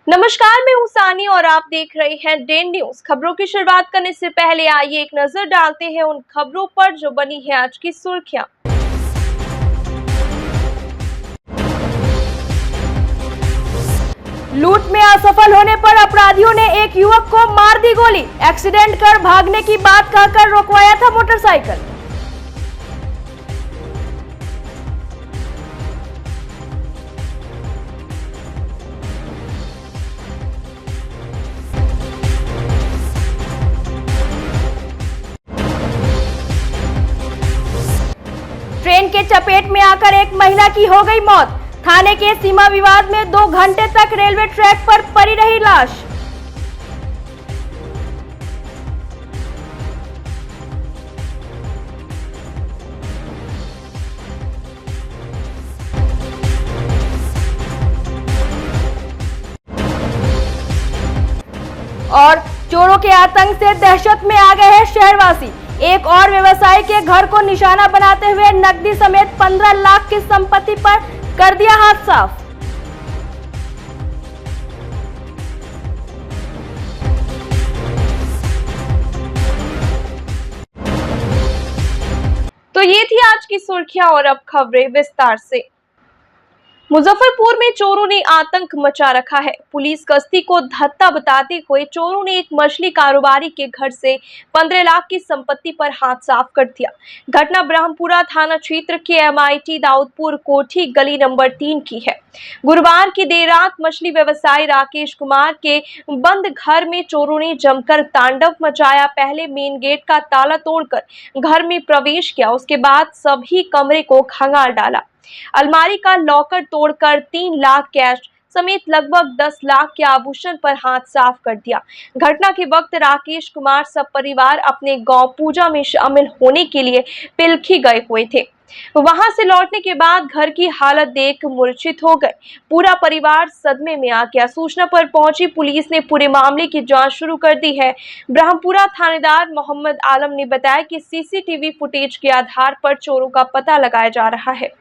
नमस्कार, मैं हूं सानी और आप देख रहे हैं डेन न्यूज। खबरों की शुरुआत करने से पहले आइए एक नजर डालते हैं उन खबरों पर जो बनी है आज की सुर्खियां। लूट में असफल होने पर अपराधियों ने एक युवक को मार दी गोली। एक्सीडेंट कर भागने की बात कहकर रोकवाया था मोटरसाइकिल। ट्रेन के चपेट में आकर एक महिला की हो गई मौत। थाने के सीमा विवाद में 2 घंटे तक रेलवे ट्रैक पर पड़ी रही लाश। और चोरों के आतंक से दहशत में आ गए हैं शहरवासी। एक और व्यवसायी के घर को निशाना बनाते हुए नकदी समेत 15 लाख की संपत्ति पर कर दिया हाथ साफ। तो ये थी आज की सुर्खियां और अब खबरें विस्तार से। मुजफ्फरपुर में चोरों ने आतंक मचा रखा है। पुलिस गश्ती को धत्ता बताते हुए चोरों ने एक मछली कारोबारी के घर से 15 लाख की संपत्ति पर हाथ साफ कर दिया। घटना ब्रह्मपुरा थाना क्षेत्र के MIT दाऊदपुर कोठी गली नंबर 3 की है। गुरुवार की देर रात मछली व्यवसायी राकेश कुमार के बंद घर में चोरों ने जमकर तांडव मचाया। पहले मेन गेट का ताला तोड़कर घर में प्रवेश किया, उसके बाद सभी कमरे को खंगाल डाला। अलमारी का लॉकर तोड़कर 3 लाख कैश समेत लगभग 10 लाख के आभूषण पर हाथ साफ कर दिया। घटना के वक्त राकेश कुमार सब परिवार अपने गौ पूजा में शामिल होने के लिए पिलखी गए हुए थे। वहां से लौटने के बाद घर की हालत देख मूर्छित हो गए। पूरा परिवार सदमे में आ गया। सूचना पर पहुंची पुलिस ने पूरे मामले की जांच शुरू कर दी है। ब्रह्मपुरा थानेदार मोहम्मद आलम ने बताया कि CCTV फुटेज के आधार पर चोरों का पता लगाया जा रहा है।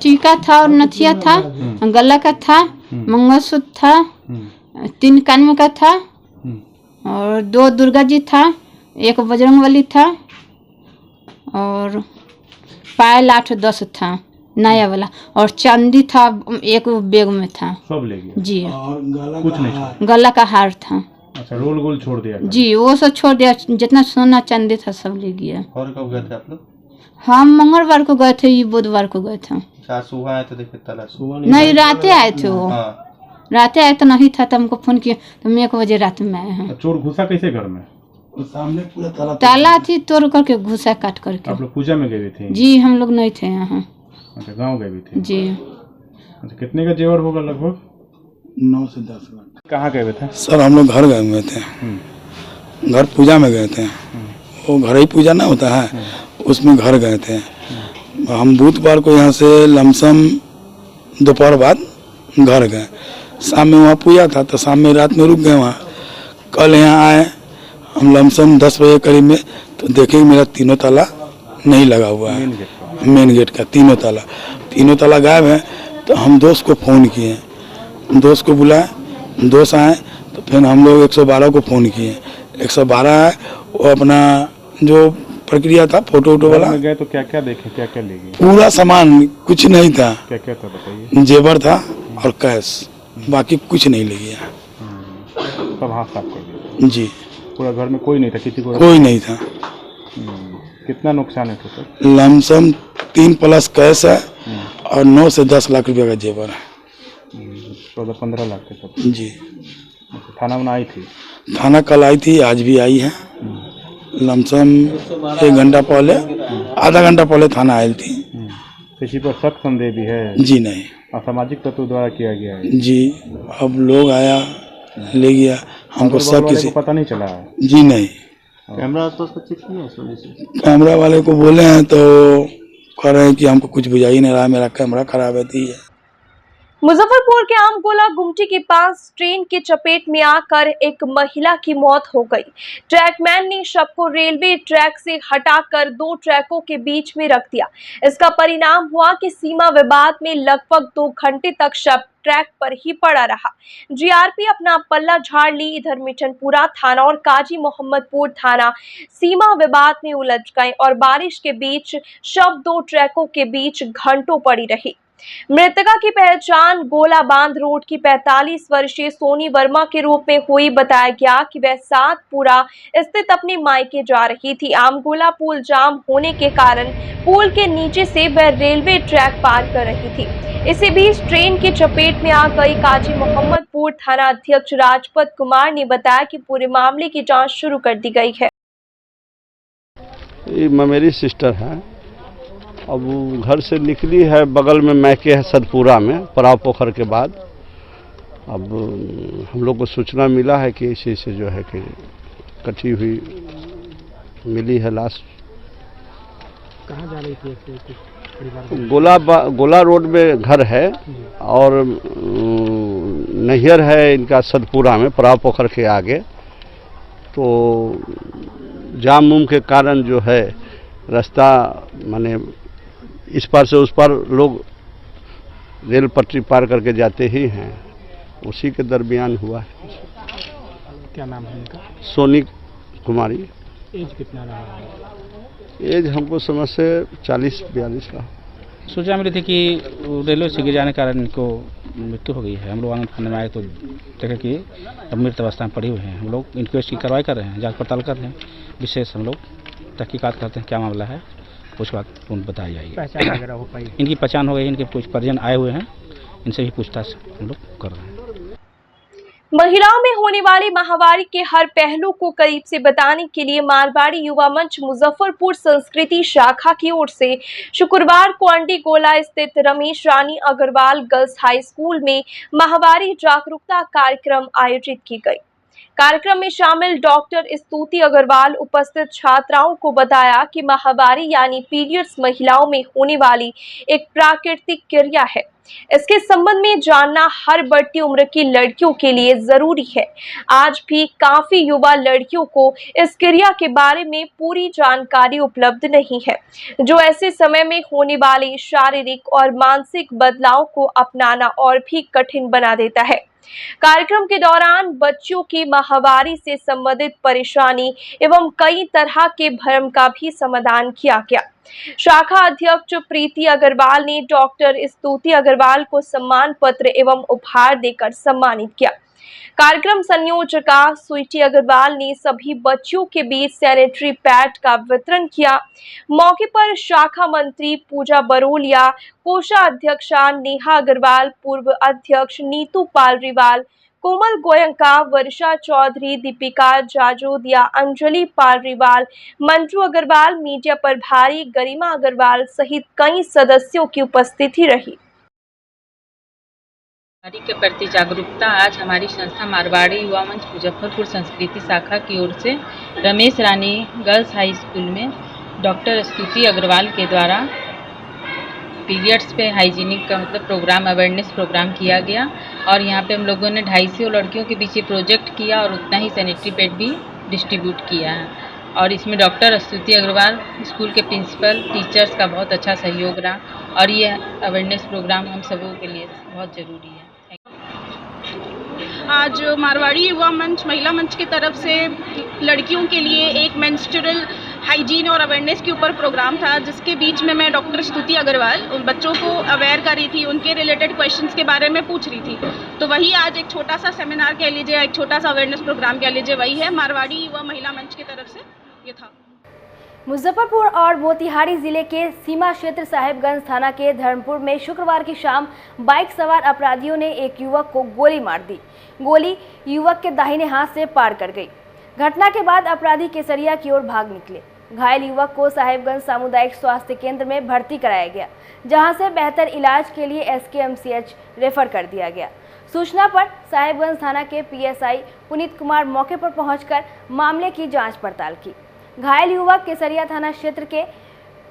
टीका था और नथिया था, गला का था, मंगलसूत्र था, 3 कान में का था और 2 दुर्गा जी था, 1 बजरंगबली था और पायल 8-10 था नया वाला और चांदी था 1 बैग में था। सब ले गया जी। और कुछ नहीं, गला का हार था। अच्छा, रोल गोल छोड़ दिया जी, वो सब छोड़ दिया। जितना सोना चांदी था सब ले गया। और कब गए थे आप लोग? हम मंगलवार को गए थे, ये बुधवार को गए थे। सुबह आए थे, देखे ताला नहीं, रातें आए थे वो। हाँ। रातें आए तो नहीं था, तो हमको फोन किया तो मैं 1 बजे रात में आए हैं। चोर घुसा कैसे घर में? सामने पूरा ताला थी तोड़ करके घुसा काट करके। आप लोग पूजा में गए थे? जी, हम लोग नहीं थे यहाँ। अच्छा, गांव गए थे? जी। अच्छा, कितने का जेवर होगा लगभग? 9 से 10 लाख। कहाँ गए थे सर? हम लोग घर गए हुए थे, घर पूजा में गए थे। वो घर ही पूजा ना होता है, उसमें घर गए थे हम। बुधवार को यहाँ से लमसम दोपहर बाद घर गए। शाम में वहाँ पूजा था तो शाम में रात में रुक गए वहाँ। कल यहाँ आए हम लमसम 10 बजे करीब में, तो देखे मेरा 3 ताला नहीं लगा हुआ है। मेन गेट का 3 ताला गायब है। तो हम दोस्त को फ़ोन किए, दोस्त को बुलाए, दोस्त आए तो फिर हम लोग 112 को फ़ोन किए। 112 है, वो अपना जो प्रक्रिया था फोटो वोटो वाला गए तो क्या क्या देखे, क्या क्या ले गए? पूरा सामान कुछ नहीं था। क्या क्या था बताइए? जेवर था और कैश, बाकी कुछ नहीं ले गया। सब हाथ साफ कर दिया? जी। पूरा घर में कोई नहीं था? किसी को कोई नहीं था। कितना नुकसान है सर? लमसम 3 प्लस कैश है और 9 से 10 लाख रुपए का जेवर है। 14-15 लाख के सब? जी। थाना में आई थी? थाना कल आई थी, आज भी आई है। लमसम 1 घंटा पहले, आधा घंटा पहले थाना आई थी। किसी पर शक संदेह भी है? जी नहीं। असामाजिक तत्व द्वारा किया गया है? जी। अब लोग आया ले गया, हमको शक किसी को पता नहीं चला है? जी नहीं। कैमरा तो उसको चेक किया है? कैमरा वाले को बोले हैं तो कह रहे हैं कि हमको कुछ बुझा ही नहीं रहा, मेरा कैमरा खराब है। मुजफ्फरपुर के आमगोला गुमटी के पास ट्रेन के चपेट में आकर एक महिला की मौत हो गई। ट्रैकमैन ने शव को रेलवे ट्रैक से हटाकर 2 ट्रैकों के बीच में रख दिया। इसका परिणाम हुआ कि सीमा विवाद में लगभग 2 घंटे तक शव ट्रैक पर ही पड़ा रहा। जीआरपी अपना पल्ला झाड़ ली। इधर मिठनपुरा थाना और काजी मोहम्मदपुर थाना सीमा विवाद में उलझ गए और बारिश के बीच शव 2 ट्रकों के बीच घंटों पड़ी रही। मृतका की पहचान गोला बांध रोड की 45 वर्षीय सोनी वर्मा के रूप में हुई। बताया गया कि वह सातपुरा स्थित अपनी मायके जा रही थी। आमगोला पुल जाम होने के कारण पुल के नीचे से वह रेलवे ट्रैक पार कर रही थी। इसी बीच ट्रेन की चपेट में आ गई। काजी मोहम्मदपुर थाना अध्यक्ष राजपत कुमार ने बताया कि पूरे मामले की जांच शुरू कर दी गई है। मेरी सिस्टर है, अब वो घर से निकली है, बगल में मैके है सतपुरा में, पराव पोखर के बाद। अब हम लोग को सूचना मिला है कि इसी से जो है कि कटी हुई मिली है लाश। कहाँ जा रही थी? गोला रोड में घर है और नैहर है इनका सतपुरा में, पराव पोखर के आगे। तो जाम उम के कारण जो है रास्ता माने इस पार से उस पार लोग रेल पटरी पार करके जाते ही हैं, उसी के दरमियान हुआ है। क्या नाम है इनका? सोनी कुमारी। एज कितना रहा है? एज हमको समझ से 40-42 का। सूचना मिली थी कि रेलवे से गिर जाने के कारण इनको मृत्यु हो गई है। हम लोग आनंद थाने में आए तो देखे कि मृत अवस्था में पड़ी हुई हैं। हम लोग इंक्वेस्ट की कार्रवाई कर रहे हैं, जांच पड़ताल कर रहे हैं। विशेष हम लोग तहकीकात करते हैं क्या मामला है, उसके बाद पूर्ण बताई जाएगी। पहचान वगैरह हो पाई? इनकी पहचान हो गई। इनके कुछ परिजन आए हुए हैं, इनसे भी पूछताछ हम लोग कर रहे हैं। महिलाओं में होने वाली माहवारी के हर पहलू को करीब से बताने के लिए मारवाड़ी युवा मंच मुजफ्फरपुर संस्कृति शाखा की ओर से शुक्रवार को अंडीगोला स्थित रमेश रानी अग्रवाल गर्ल्स हाई स्कूल में माहवारी जागरूकता कार्यक्रम आयोजित की गई। कार्यक्रम में शामिल डॉक्टर स्तुति अग्रवाल उपस्थित छात्राओं को बताया कि माहवारी यानी पीरियड्स महिलाओं में होने वाली एक प्राकृतिक क्रिया है। इसके संबंध में जानना हर बढ़ती उम्र की लड़कियों के लिए जरूरी है। आज भी काफी युवा लड़कियों को इस क्रिया के बारे में पूरी जानकारी उपलब्ध नहीं है, जो ऐसे समय में होने वाले शारीरिक और मानसिक बदलाव को अपनाना और भी कठिन बना देता है। कार्यक्रम के दौरान बच्चों की माहवारी से संबंधित परेशानी एवं कई तरह के भ्रम का भी समाधान किया गया। शाखा अध्यक्ष प्रीति अग्रवाल ने डॉक्टर स्तुति अग्रवाल को सम्मान पत्र एवं उपहार देकर सम्मानित किया। कार्यक्रम संयोजका स्वीटी अग्रवाल ने सभी बच्चों के बीच सैनिटरी पैड का वितरण किया। मौके पर शाखा मंत्री पूजा बरोलिया, कोषाध्यक्षा नेहा अग्रवाल, पूर्व अध्यक्ष नीतू पालरीवाल, कोमल गोयंका, वर्षा चौधरी, दीपिका जाजोदिया, अंजलि पालरीवाल, मंजू अग्रवाल, मीडिया प्रभारी गरिमा अग्रवाल सहित कई सदस्यों की उपस्थिति रही। मारवाड़ी के प्रति जागरूकता आज हमारी संस्था मारवाड़ी युवा मंच मुजफ्फरपुर संस्कृति शाखा की ओर से रमेश रानी गर्ल्स हाई स्कूल में डॉक्टर स्तुति अग्रवाल के द्वारा पीरियड्स पे हाइजीनिक का मतलब प्रोग्राम, अवेयरनेस प्रोग्राम किया गया। और यहाँ पे हम लोगों ने 250 लड़कियों के पीछे प्रोजेक्ट किया और उतना ही सैनिटरी पैड भी डिस्ट्रीब्यूट किया है। और इसमें डॉक्टर स्तुति अग्रवाल, स्कूल के प्रिंसिपल, टीचर्स का बहुत अच्छा सहयोग रहा और ये अवेयरनेस प्रोग्राम हम सबों के लिए बहुत ज़रूरी है। आज मारवाड़ी युवा मंच महिला मंच की तरफ से लड़कियों के लिए एक मेंस्ट्रुअल हाइजीन और अवेयरनेस के ऊपर प्रोग्राम था, जिसके बीच में मैं डॉक्टर स्तुति अग्रवाल उन बच्चों को अवेयर कर रही थी, उनके रिलेटेड क्वेश्चंस के बारे में पूछ रही थी। तो वही आज एक छोटा सा सेमिनार कह लीजिए, एक छोटा सा अवेयरनेस प्रोग्राम कह लीजिए, वही है मारवाड़ी युवा महिला मंच की तरफ से ये था। मुजफ्फरपुर और मोतिहारी जिले के सीमा क्षेत्र साहेबगंज थाना के धर्मपुर में शुक्रवार की शाम बाइक सवार अपराधियों ने एक युवक को गोली मार दी। गोली युवक के दाहिने हाथ से पार कर गई। घटना के बाद अपराधी केसरिया की ओर भाग निकले। घायल युवक को साहेबगंज सामुदायिक स्वास्थ्य केंद्र में भर्ती कराया गया, जहां से बेहतर इलाज के लिए SKMCH रेफर कर दिया गया। सूचना पर साहेबगंज थाना के PSI पुनीत कुमार मौके पर पहुंचकर मामले की जांच पड़ताल की। घायल युवक केसरिया थाना क्षेत्र के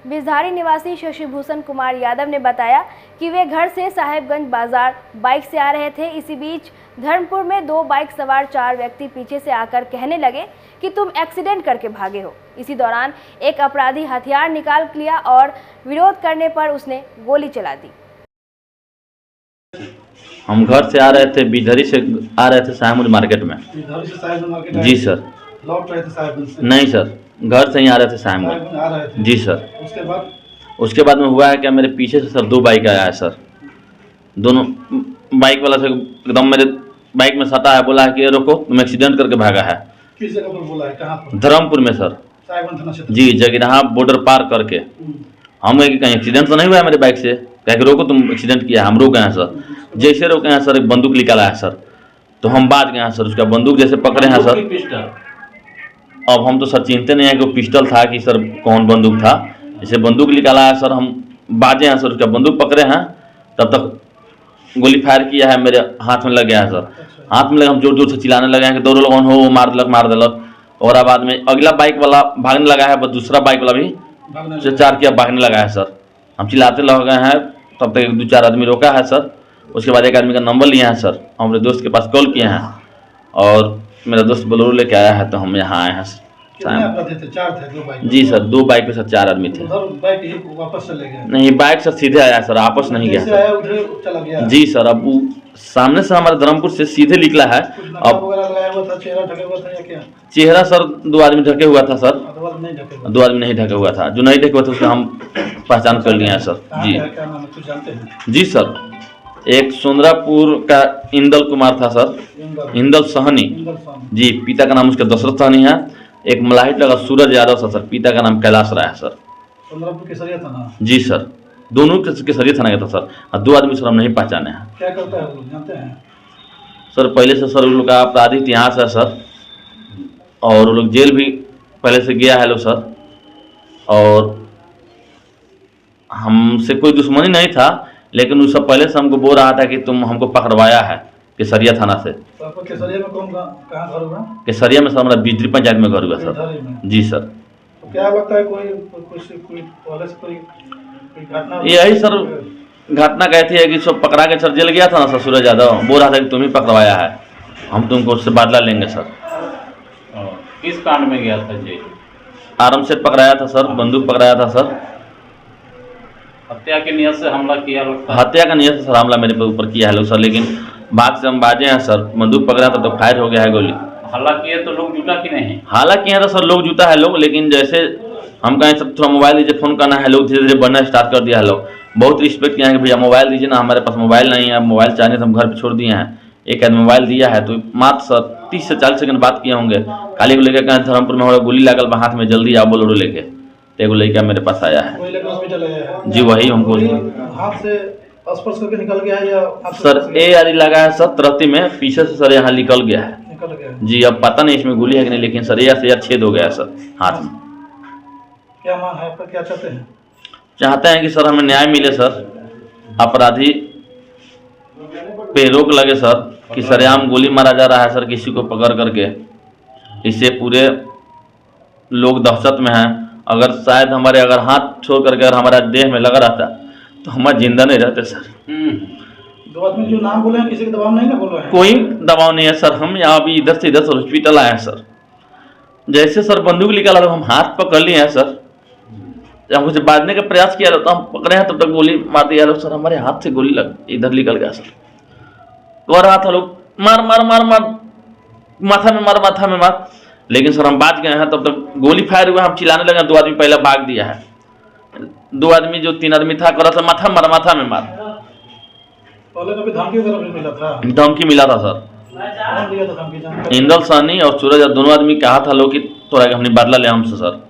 बिजधारी निवासी शशिभूषण कुमार यादव ने बताया कि वे घर से साहेबगंज बाजार बाइक से आ रहे थे। इसी बीच धर्मपुर में 2 बाइक सवार 4 व्यक्ति पीछे से आकर कहने लगे कि तुम एक्सीडेंट करके भागे हो। इसी दौरान एक अपराधी हथियार निकाल लिया और विरोध करने पर उसने गोली चला दी। हम घर से आ रहे थे, बिधरी से आ रहे थे साहेबगंज मार्केट में। इधर से साहेबगंज मार्केट जी सर। लौट रहे थे साहेबगंज से? नहीं सर, घर से ही आ रहे थे साहेबगंज। आ रहे थे? जी सर। उसके बाद में हुआ है क्या, मेरे पीछे से सर 2 बाइक आया है सर। दोनों बाइक वाला से एकदम मेरे बाइक में सटा है, बोला है कि रोको, तुम एक्सीडेंट करके भागा है। किस जगह पर बोला है, कहाँ पर? धर्मपुर में सर। साहेबगंज थाना क्षेत्र? जी, जगीरहा बॉर्डर पार करके। हम कहे कि कहीं एक्सीडेंट तो नहीं हुआ है मेरे बाइक से, कह के रोको, तुम एक्सीडेंट किया है। हम रोके हैं सर। जैसे रोके हैं सर, एक बंदूक निकाला है सर, तो हम बाज गए हैं सर। उसका बंदूक जैसे पकड़े हैं सर, अब हम तो सर चिंते नहीं है कि वो पिस्टल था कि सर कौन बंदूक था। जैसे बंदूक निकाला है सर, हम बाजे हैं सर, उसका बंदूक पकड़े हैं, तब तक गोली फायर किया है, मेरे हाथ में लग गया है सर। हाथ में लगे, हम जोर जोर से चिल्लाने लगे हैं कि दो लोग हो, मार दिलक। और बाद में अगला बाइक वाला भागने लगा है, बस दूसरा बाइक वाला भी 4 किया भागने लगा है सर। हम चिल्लाते लग गए हैं, तब तक 2-4 आदमी रोका है सर। उसके बाद एक आदमी का नंबर लिया है सर, हमारे दोस्त के पास कॉल किए हैं, और मेरा दोस्त बोलेरो लेके आया है, तो हम यहाँ आए हैं सर। थे? 4 थे, 2 बाइक? जी सर, 2 बाइक पे सर 4 आदमी थे। बाइक ही वापस चले गए? नहीं, बाइक सर सीधे आया सर, आपस नहीं गया सर। उधर चला गया? जी सर, अब वो सामने से हमारे धर्मपुर से सीधे निकला है। अब चेहरा ढके हुआ था या क्या? चेहरा सर 2 आदमी ढके हुआ था सर, 2 आदमी नहीं ढके हुए? 2 आदमी नहीं ढके हुआ था। जो नहीं ढके हुआ था उसका हम पहचान कर लिए हैं सर। जी क्या नाम है, कुछ जानते हैं? जी सर, एक सुंदरापुर का इंदल कुमार था सर, इंदल सहनी। जी, पिता का नाम उसका दशरथ सहनी है। एक मलाहिट लगा सूरज यादव सर, पिता का नाम कैलाश राय है सर। सुंदरपुर केसरिया थाना? जी सर, दोनों केसरिया थाना का था सर। और 2 आदमी सर हम नहीं पहचाने हैं। क्या करता है वो लोग, जानते हैं? सर पहले से सर उन लोग का आपराधिक इतिहास है सर, और वो लोग जेल भी पहले से गया है लोग सर, और हमसे कोई दुश्मनी नहीं था, लेकिन वो सब पहले से हमको बोल रहा था कि तुम हमको पकड़वाया है केसरिया थाना से। तो आपको केसरिया में कहाँ घर हुआ? केसरिया में सर हमारा बिजली पंचायत में घर हुआ सर। जी सर। तो क्या लगता है, कोई घटना? यही सर घटना कहती है कि सब पकड़ा के सर जेल गया था ना सर सूरज यादव, बोल रहा था कि तुम ही पकड़वाया है, हम तुमको उससे बदला लेंगे सर। किस कांड में गया था जी? आराम से पकड़ाया था सर, बंदूक पकड़ाया था सर। हत्या की नियत से हमला किया लगता है? हत्या का नियत से सर हमला मेरे ऊपर किया है लोग सर, लेकिन बात से हम बाजे हैं सर, बंदूक पकड़ा था तो फायर हो गया है गोली। हालांकि ये तो लोग जुटा कि नहीं? हालांकि यहाँ तो सर लोग जुटा है लोग, लेकिन जैसे हम कहें सब थोड़ा मोबाइल दीजिए, फोन करना है, लोग धीरे धीरे बढ़ना स्टार्ट कर दिया है लोग। बहुत रिस्पेक्ट किया है कि भैया मोबाइल दीजिए ना, हमारे पास मोबाइल नहीं है, मोबाइल चाहिए तो हम घर पे छोड़ दिए हैं। एक आदमी मोबाइल दिया है, तो मात्र सर 30 से 40 सेकंड बात किए होंगे। खाली को लेकर कहें धर्मपुर में हमारा गोली लागल बा हाथ में, जल्दी आओ बोलेरो लेके। तो एगो लड़का मेरे पास आया है जी, वही हमको हाथ से स्पर्श करके निकल गया है या सर ए आरी लगा है सर तरती में, पीछे से सर यहाँ निकल गया है जी। अब पता नहीं इसमें गोली है कि नहीं, लेकिन सर या से या छेद हो गया है सर हाथ में। क्या मांग है आपका, क्या चाहते हैं? चाहते हैं कि सर हमें न्याय मिले सर, अपराधी पे रोक लगे सर, कि सरेआम गोली मारा जा रहा है सर किसी को पकड़ करके। इससे पूरे लोग दहशत में हैं। अगर शायद हमारे अगर हाथ छोड़ करके अगर हमारा देह में लगा रहता तो हमारा जिंदा नहीं रहते सर। 2 आदमी जो नाम बोले हैं, किसी का दबाव नहीं ना बोला है? कोई दबाव नहीं है सर, हम यहाँ अभी इधर से इधर हॉस्पिटल आए हैं सर। जैसे सर बंदूक निकाला तो हम हाथ पकड़ लिए हैं सर, जब मुझे बांधने का प्रयास किया तो हम पकड़े हैं, तब तक गोली मार दिया लोग सर, हमारे हाथ से गोली लग इधर निकल गया सर। कह रहा था लोग मार मार मार मार, माथा में मार, माथा में मार, लेकिन सर हम बाज गए हैं, तब तक गोली फायर हुआ, हम चिल्लाने लगे। 2 आदमी पहले भाग दिया है, 2 आदमी जो 3 आदमी था कर रहा था माथा मार, माथा में मार। पहले कभी धमकी वगैरह भी मिला था? धमकी मिला था सर, कौन दिया था धमकी? इंदल सानी और सूरज, दोनों आदमी कहा था लोग कि थोड़ा हमने बदला ले हमसे सर।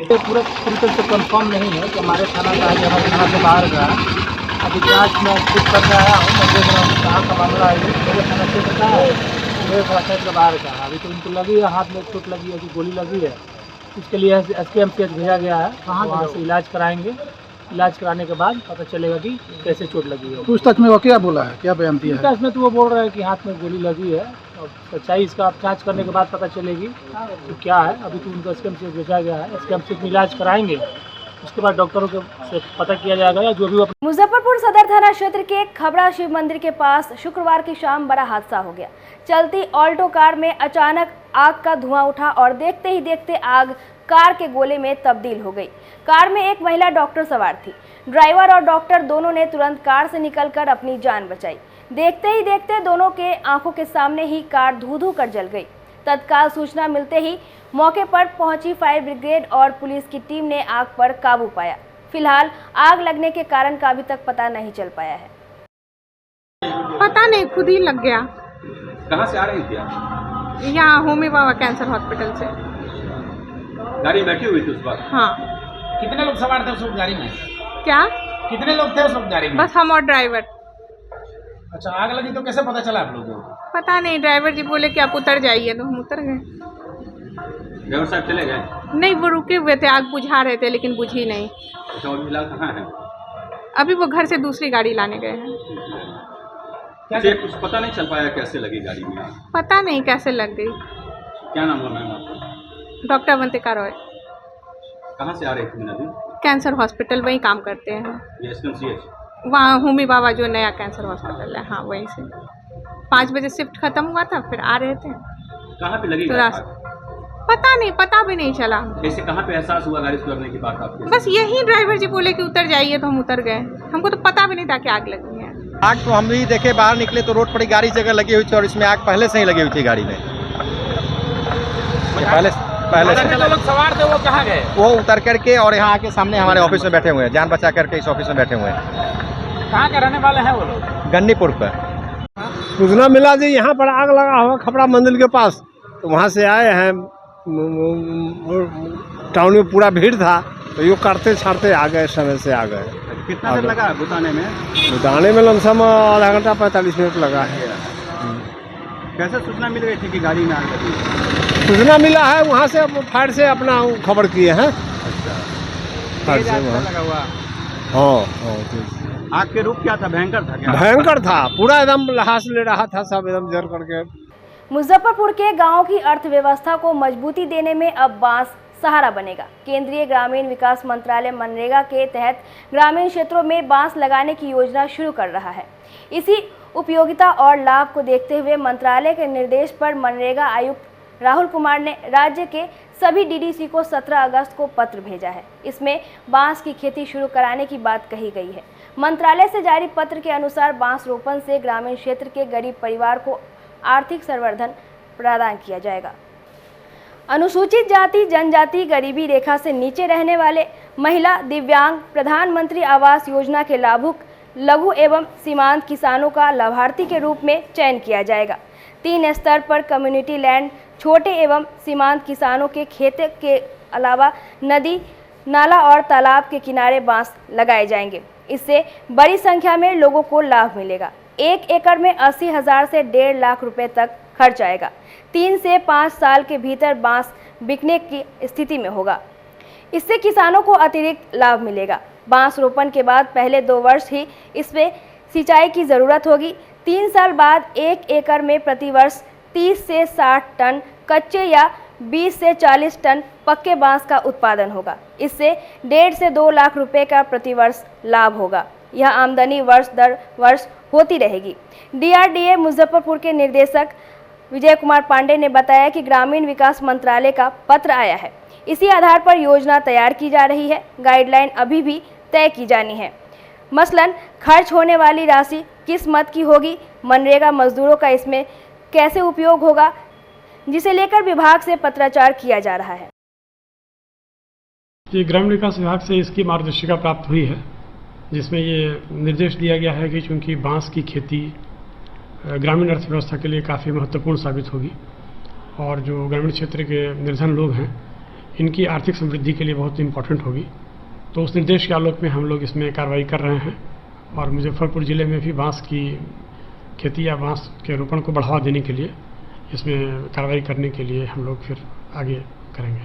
ये पूरा पूरी तरह से कंफर्म नहीं है कि हमारे थाना का है, हमारे थाना से बाहर का। अभी जांच में खुद करने आया हूँ, मैं देख रहा हूँ कहाँ का मामला है। मेरे थाना से बता है, मेरे थाना से बाहर का। अभी तो उनको लगी है, हाथ में चोट लगी है, कि गोली लगी है, इसके लिए SKMCH भेजा गया है। वहाँ से इलाज कराएंगे, इलाज कराने के बाद पता चलेगा कि कैसे चोट लगी है। पूछताछ में वो क्या बोला है, क्या बयान दिया है? पूछताछ में तो वो बोल रहा है कि हाथ में गोली लगी है, और सच्चाई इसका जांच करने के बाद पता चलेगी तो क्या है। अभी तो उनको SKMCH भेजा गया है, SKMCH में इलाज कराएंगे, उसके बाद डॉक्टरों के से पता किया जाएगा या जो भी। मुजफ्फरपुर सदर थाना क्षेत्र के खबड़ा शिव मंदिर के पास शुक्रवार की शाम बड़ा हादसा हो गया। चलती ऑल्टो कार में अचानक आग का धुआं उठा और देखते ही देखते आग कार के गोले में तब्दील हो गई। कार में एक महिला डॉक्टर सवार थी। ड्राइवर और डॉक्टर दोनों ने तुरंत कार से निकलकर अपनी जान बचाई। देखते ही देखते दोनों के आंखों के सामने ही कार धू-धू कर जल गई। तत्काल सूचना मिलते ही मौके पर पहुंची फायर ब्रिगेड और पुलिस की टीम ने आग पर काबू पाया। फिलहाल आग लगने के कारण का अभी तक पता नहीं चल पाया है। पता नहीं, खुद ही लग गया। कहाँ से आ रही थी आप? यहाँ होमी बाबा कैंसर हॉस्पिटल से। गाड़ी में बैठी हुई थी उस वक्त? हाँ। कितने लोग सवार थे उस गाड़ी में? क्या? कितने लोग थे उस गाड़ी में? बस हम और ड्राइवर। अच्छा, आग लगी तो कैसे पता चला आप लोगों को? पता नहीं, ड्राइवर जी बोले कि आप उतर जाइए, तो हम उतर गए। ड्राइवर साहब चले गए? नहीं, वो रुके हुए थे, आग बुझा रहे थे लेकिन बुझी नहीं। अच्छा, और फिलहाल कहाँ है? अभी वो घर से दूसरी गाड़ी लाने गए हैं। क्या कुछ पता नहीं चल पाया कैसे लगी गाड़ी में? पता नहीं कैसे लग गई। क्या नाम है मैम आपका? डॉक्टर अवंतिका रॉय। कहाँ से आ रही थी अभी? कैंसर हॉस्पिटल वहीं काम करते हैं। SMCH? वहाँ होमी बाबा जो नया कैंसर हॉस्पिटल है, हाँ वहीं से। 5 बजे शिफ्ट खत्म हुआ था, फिर आ रहे थे। कहाँ पे लगी? पता नहीं, पता भी नहीं चला। कैसे, कहाँ पे एहसास हुआ गाड़ी से लगने की बात आपको? बस यही ड्राइवर जी बोले कि उतर जाइए, तो हम उतर गए। हमको तो पता भी नहीं था कि आग लगी है। आग तो हम भी देखे, बाहर निकले तो रोड पर ही गाड़ी जगह लगी हुई थी और इसमें आग पहले से ही लगी हुई थी गाड़ी में। पहले से लोग सवार थे वो कहाँ गए? वो उतर करके और यहाँ आके सामने हमारे ऑफिस में बैठे हुए हैं, जान बचा करके इस ऑफिस में बैठे हुए हैं। कहाँ के रहने वाले हैं वो लोग? गन्नीपुर पर सूचना मिला जी यहाँ पर आग लगा हुआ खपड़ा मंदिर के पास, तो वहाँ से आए हैं। टाउन में पूरा भीड़ था, तो यो करते छाड़ते आ गए, समय से आ गए। कितना देर लगा बुताने में? बुताने में लमसम आधा घंटा 45 मिनट लगा है। कैसे सूचना मिल गई थी कि गाड़ी में आग लगी? सूचना मिला है वहाँ से, फायर से अपना खबर किए हैं। फायर से वहाँ लगा हुआ? हाँ। आग के रूप क्या था? भयंकर था क्या? भयंकर था, पूरा एकदम लहास ले रहा था, सब एकदम जर करके। मुजफ्फरपुर के गांव की अर्थव्यवस्था को मजबूती देने में अब बांस सहारा बनेगा। केंद्रीय ग्रामीण विकास मंत्रालय मनरेगा के तहत ग्रामीण क्षेत्रों में बांस लगाने की योजना शुरू कर रहा है। इसी उपयोगिता और लाभ को देखते हुए मंत्रालय के निर्देश पर मनरेगा आयुक्त राहुल कुमार ने राज्य के सभी डीडीसी को 17 अगस्त को पत्र भेजा है। इसमें बांस की खेती शुरू कराने की बात कही गई है। मंत्रालय से जारी पत्र के अनुसार बांस रोपण से ग्रामीण क्षेत्र के गरीब परिवार को आर्थिक संवर्धन प्रदान किया जाएगा। अनुसूचित जाति जनजाति, गरीबी रेखा से नीचे रहने वाले महिला, दिव्यांग, प्रधानमंत्री आवास योजना के लाभुक, लघु एवं सीमांत किसानों का लाभार्थी के रूप में चयन किया जाएगा। 3 स्तर पर कम्युनिटी लैंड, छोटे एवं सीमांत किसानों के खेत के अलावा नदी, नाला और तालाब के किनारे बांस लगाए जाएंगे। इससे बड़ी संख्या में लोगों को लाभ मिलेगा। 1 एकड़ में 80,000 से 1.5 लाख रुपए तक खर्च आएगा। 3 से 5 साल के भीतर बांस बिकने की स्थिति में होगा। इससे किसानों को अतिरिक्त लाभ मिलेगा। बांस रोपण के बाद पहले 2 वर्ष ही इसमें सिंचाई की ज़रूरत होगी। 3 साल बाद 1 एकड़ में प्रति वर्ष 30 से 60 टन कच्चे या 20 से 40 टन पक्के बांस का उत्पादन होगा। इससे 1.5 से 2 लाख रुपए का प्रतिवर्ष लाभ होगा। यह आमदनी वर्ष दर वर्ष होती रहेगी। DRDA मुजफ्फरपुर के निदेशक विजय कुमार पांडे ने बताया कि ग्रामीण विकास मंत्रालय का पत्र आया है। इसी आधार पर योजना तैयार की जा रही है। गाइडलाइन अभी भी तय की जानी है। मसलन खर्च होने वाली राशि किस मद की होगी, मनरेगा मजदूरों का इसमें कैसे उपयोग होगा, जिसे लेकर विभाग से पत्राचार किया जा रहा है। ये ग्रामीण विकास विभाग से इसकी मार्गदर्शिका प्राप्त हुई है, जिसमें ये निर्देश दिया गया है कि चूंकि बांस की खेती ग्रामीण अर्थव्यवस्था के लिए काफ़ी महत्वपूर्ण साबित होगी और जो ग्रामीण क्षेत्र के निर्धन लोग हैं इनकी आर्थिक समृद्धि के लिए बहुत इम्पोर्टेंट होगी, तो उस निर्देश के आलोक में हम लोग इसमें कार्रवाई कर रहे हैं और मुजफ्फरपुर ज़िले में भी बांस की खेती या बांस के रोपण को बढ़ावा देने के लिए इसमें कार्रवाई करने के लिए हम लोग फिर आगे करेंगे।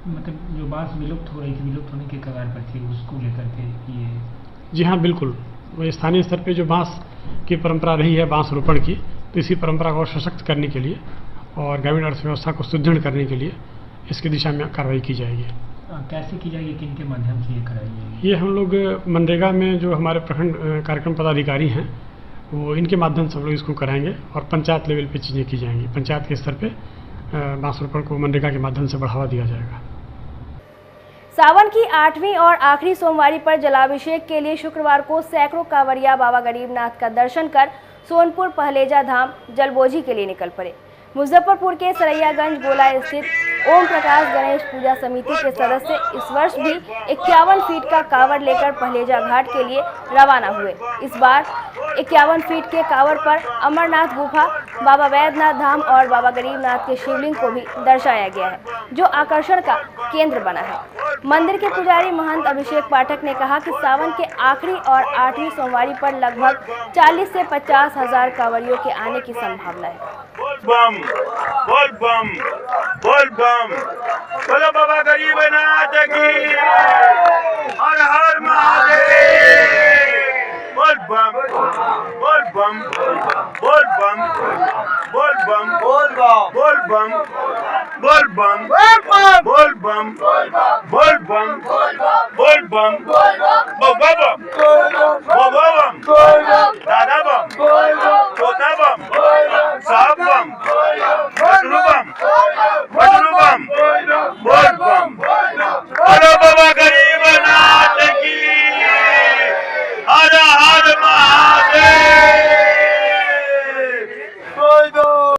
मतलब जो बांस विलुप्त हो रही थी, विलुप्त होने के कगार पर थी, उसको लेकर के ये? जी हाँ, बिल्कुल। वो स्थानीय स्तर पे जो बांस की परंपरा रही है बांस रोपण की, तो इसी परंपरा को सशक्त करने के लिए और ग्रामीण अर्थव्यवस्था को सुदृढ़ करने के लिए इसकी दिशा में कार्रवाई की जाएगी। कैसे की जाएगी, किन के माध्यम से ये कराई जाएगी? ये हम लोग मनरेगा में जो हमारे प्रखंड कार्यक्रम पदाधिकारी हैं वो इनके माध्यम से हम लोग इसको कराएंगे और पंचायत लेवल पे चीज़ें की जाएंगी। पंचायत के स्तर पे बांस रोपण को मनरेगा के माध्यम से बढ़ावा दिया जाएगा। सावन की 8वीं और आखिरी सोमवारी पर जलाभिषेक के लिए शुक्रवार को सैकड़ों कांवरिया बाबा गरीबनाथ का दर्शन कर सोनपुर पहलेजा धाम जलबोझी के लिए निकल पड़े। मुजफ्फरपुर के सरैयागंज गोला स्थित ओम प्रकाश गणेश पूजा समिति के सदस्य इस वर्ष भी 51 फीट का कांवड़ लेकर पहलेजा घाट के लिए रवाना हुए। इस बार 51 फीट के कांवड़ पर अमरनाथ गुफा, बाबा वैद्यनाथ धाम और बाबा गरीबनाथ के शिवलिंग को भी दर्शाया गया है, जो आकर्षण का केंद्र बना है। मंदिर के पुजारी महंत अभिषेक पाठक ने कहा कि सावन के आखिरी और 8वीं सोमवारी पर लगभग 40 से 50 हजार कांवड़ियों के आने की संभावना है। बोल बम बोलो बाबा गरीबनाथ की हर हर महादेव। बोल बम बोल बम बोल बम बोल बम बोल बम बोल बम बोल बम बोल बम बोल बम बाबा बम बाबा बम दादा बम छोटा बम साहब बम बटरू बम बोल बम बोलो बाबा गरीबनाथ की हर हर महादेव। बोल बम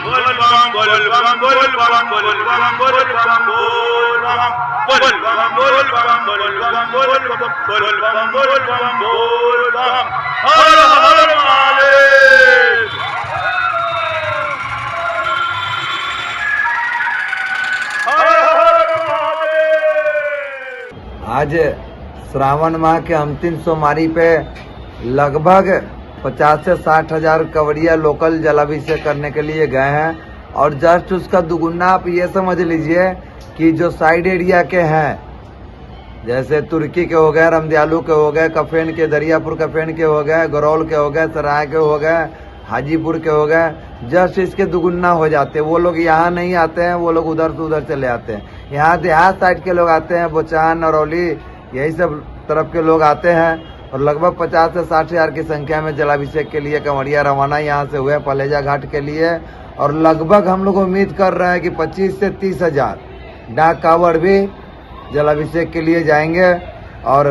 बोल बम बोल बम बोल बम बोल बम बोल बम बोल बम बोल बम बोल बम बोल बम बोल बम हर हर महादेव। आज श्रावण माह के अंतिम सोमवारी पे लगभग 50 से 60 हजार कवड़िया लोकल जलाभिषेक करने के लिए गए हैं और जस्ट उसका दुगुना आप ये समझ लीजिए कि जो साइड एरिया के हैं, जैसे तुर्की के हो गए, रामदयालु के हो गए, कफेन के, दरियापुर कफेन के हो गए, गरौल के हो गए, सराय के हो गए, हाजीपुर के हो गए, जस्ट इसके दुगुना हो जाते हैं। वो लोग यहाँ नहीं आते हैं, वो लोग उधर से उधर चले आते हैं। यहाँ देहात साइड के लोग आते हैं, बोचान, नरौली, यही सब तरफ के लोग आते हैं और लगभग 50 से 60 हजार की संख्या में जलाभिषेक के लिए कंवरिया रवाना यहाँ से हुए पलेजा घाट के लिए। और लगभग हम लोग उम्मीद कर रहे हैं कि 25 से 30 हजार डाक कावड़ भी जलाभिषेक के लिए जाएंगे। और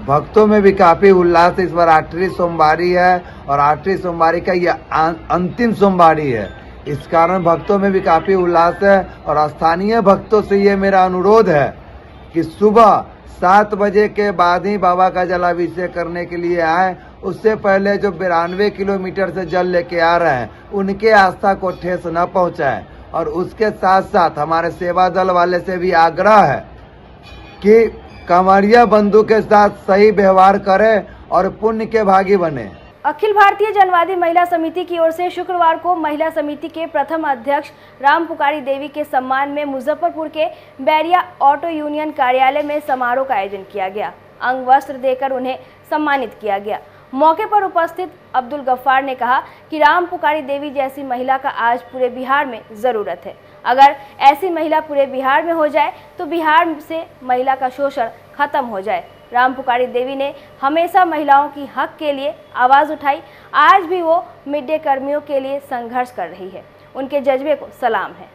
भक्तों में भी काफी उल्लास। इस बार 8वीं सोमवारी है और 8वीं सोमवारी का ये अंतिम सोमवारी है, इस कारण भक्तों में भी काफी उल्लास है। और स्थानीय भक्तों से ये मेरा अनुरोध है कि सुबह 7 बजे के बाद ही बाबा का जलाभिषेक करने के लिए आए। उससे पहले जो 92 किलोमीटर से जल लेके आ रहे हैं उनके आस्था को ठेस न पहुंचाए। और उसके साथ साथ हमारे सेवा दल वाले से भी आग्रह है कि कांवड़िया बंधु के साथ सही व्यवहार करें और पुण्य के भागी बने। अखिल भारतीय जनवादी महिला समिति की ओर से शुक्रवार को महिला समिति के प्रथम अध्यक्ष राम पुकारी देवी के सम्मान में मुजफ्फरपुर के बैरिया ऑटो यूनियन कार्यालय में समारोह का आयोजन किया गया। अंग वस्त्र देकर उन्हें सम्मानित किया गया। मौके पर उपस्थित अब्दुल गफ्फार ने कहा कि राम पुकारी देवी जैसी महिला का आज पूरे बिहार में ज़रूरत है। अगर ऐसी महिला पूरे बिहार में हो जाए तो बिहार से महिला का शोषण खत्म हो जाए। राम पुकारी देवी ने हमेशा महिलाओं की हक के लिए आवाज़ उठाई। आज भी वो मिड डे कर्मियों के लिए संघर्ष कर रही है। उनके जज्बे को सलाम है।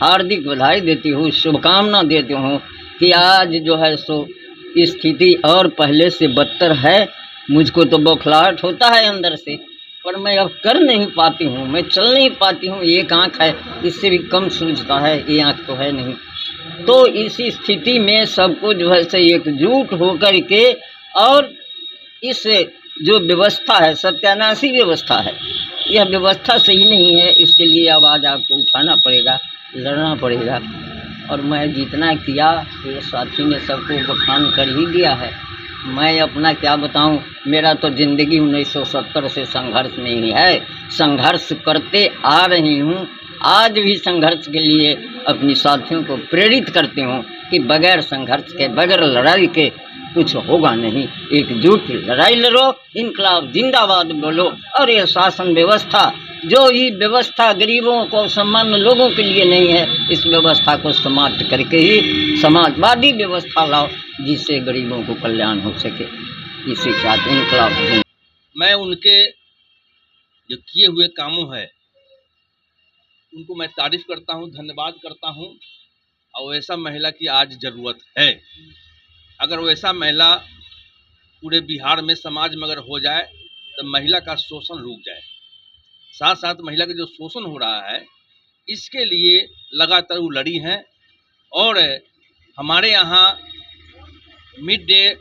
हार्दिक बधाई देती हूँ, शुभकामना देती हूँ कि आज जो है सो स्थिति और पहले से बदतर है। मुझको तो बौखलाहट होता है अंदर से, पर मैं अब कर नहीं पाती हूँ, मैं चल नहीं पाती हूँ। एक आँख है, इससे भी कम सूझता है, ये आँख तो है नहीं। तो इस स्थिति में सबको जो है से एकजुट होकर के और इस जो व्यवस्था है, सत्यानाशी व्यवस्था है, यह व्यवस्था सही नहीं है। इसके लिए आवाज़ आपको उठाना पड़ेगा, लड़ना पड़ेगा। और मैं जितना किया मेरे साथी ने सबको बखान कर ही दिया है। मैं अपना क्या बताऊं, मेरा तो ज़िंदगी 1970 से संघर्ष में ही है। संघर्ष करते आ रही हूं। आज भी संघर्ष के लिए अपनी साथियों को प्रेरित करती हूं कि बगैर संघर्ष के, बगैर लड़ाई के कुछ होगा नहीं। एकजुट लड़ाई लड़ो, इनकलाब जिंदाबाद बोलो। और ये शासन व्यवस्था, जो ये व्यवस्था गरीबों को, सामान्य लोगों के लिए नहीं है, इस व्यवस्था को समाप्त करके ही समाजवादी व्यवस्था लाओ, जिससे गरीबों को कल्याण हो सके। इसी साथ इनकलाब। मैं उनके जो किए हुए कामों है उनको मैं तारीफ करता हूँ, धन्यवाद करता हूँ। और वैसा महिला की आज ज़रूरत है। अगर वैसा महिला पूरे बिहार में, समाज में अगर हो जाए तो महिला का शोषण रुक जाए। साथ साथ महिला का जो शोषण हो रहा है इसके लिए लगातार वो लड़ी हैं। और हमारे यहाँ मिड डे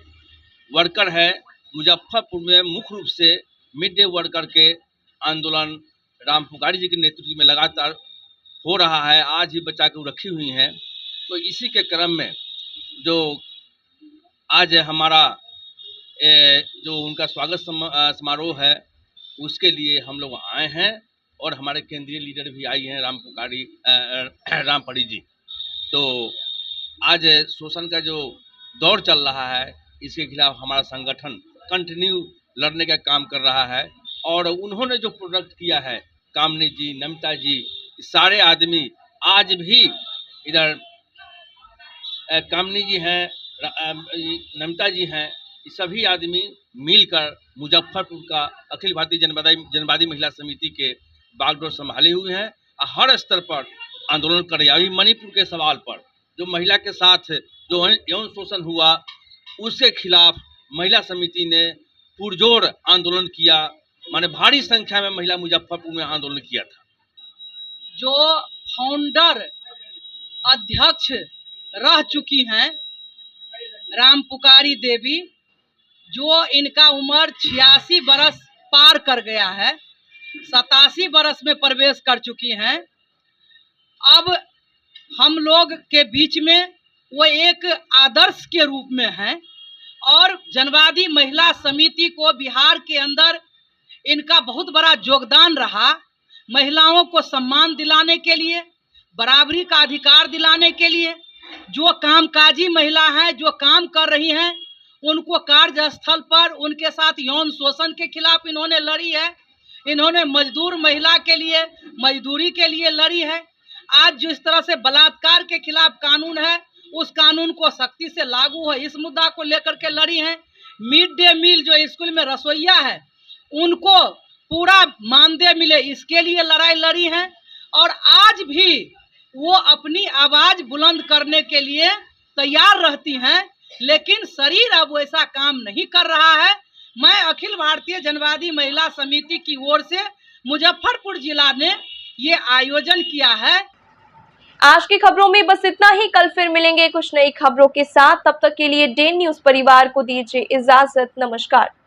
वर्कर है, मुजफ्फरपुर में मुख्य रूप से मिड डे वर्कर के आंदोलन राम पुकारी जी के नेतृत्व में लगातार हो रहा है। आज ही बचा के रखी हुई हैं। तो इसी के क्रम में जो आज हमारा जो उनका स्वागत समारोह है उसके लिए हम लोग आए हैं। और हमारे केंद्रीय लीडर भी आई हैं, रामपुकारी जी। तो आज शोषण का जो दौर चल रहा है इसके खिलाफ हमारा संगठन कंटिन्यू लड़ने का काम कर रहा है। और उन्होंने जो प्रोडक्ट किया है, कामनी जी, नमिता जी, सारे आदमी आज भी इधर कामनी जी हैं, नमिता जी हैं, सभी आदमी मिलकर मुजफ्फरपुर का अखिल भारतीय जनवादी महिला समिति के बागडोर संभाले हुए हैं। हर स्तर पर आंदोलन कर रही है। अभी मणिपुर के सवाल पर जो महिला के साथ जो यौन शोषण हुआ उसके खिलाफ महिला समिति ने पुरजोर आंदोलन किया। माने भारी संख्या में महिला मुजफ्फरपुर में आंदोलन किया था। जो फाउंडर अध्यक्ष रह चुकी हैं राम पुकारी देवी, जो इनका उम्र 86 बरस पार कर गया है, 87 बरस में प्रवेश कर चुकी हैं। अब हम लोग के बीच में वो एक आदर्श के रूप में हैं। और जनवादी महिला समिति को बिहार के अंदर इनका बहुत बड़ा योगदान रहा। महिलाओं को सम्मान दिलाने के लिए, बराबरी का अधिकार दिलाने के लिए, जो कामकाजी महिला हैं, जो काम कर रही हैं, उनको कार्यस्थल पर उनके साथ यौन शोषण के खिलाफ इन्होंने लड़ी है। इन्होंने मजदूर महिला के लिए मजदूरी के लिए लड़ी है। आज जिस तरह से बलात्कार के खिलाफ कानून है उस कानून को सख्ती से लागू हो, इस मुद्दा को लेकर के लड़ी है। मिड डे मील जो स्कूल में रसोइया है उनको पूरा मानदेय मिले, इसके लिए लड़ाई लड़ी है। और आज भी वो अपनी आवाज बुलंद करने के लिए तैयार रहती हैं, लेकिन शरीर अब वैसा काम नहीं कर रहा है। मैं अखिल भारतीय जनवादी महिला समिति की ओर से मुजफ्फरपुर जिला ने ये आयोजन किया है। आज की खबरों में बस इतना ही। कल फिर मिलेंगे कुछ नई खबरों के साथ। तब तक के लिए डे न्यूज परिवार को दीजिए इजाजत। नमस्कार।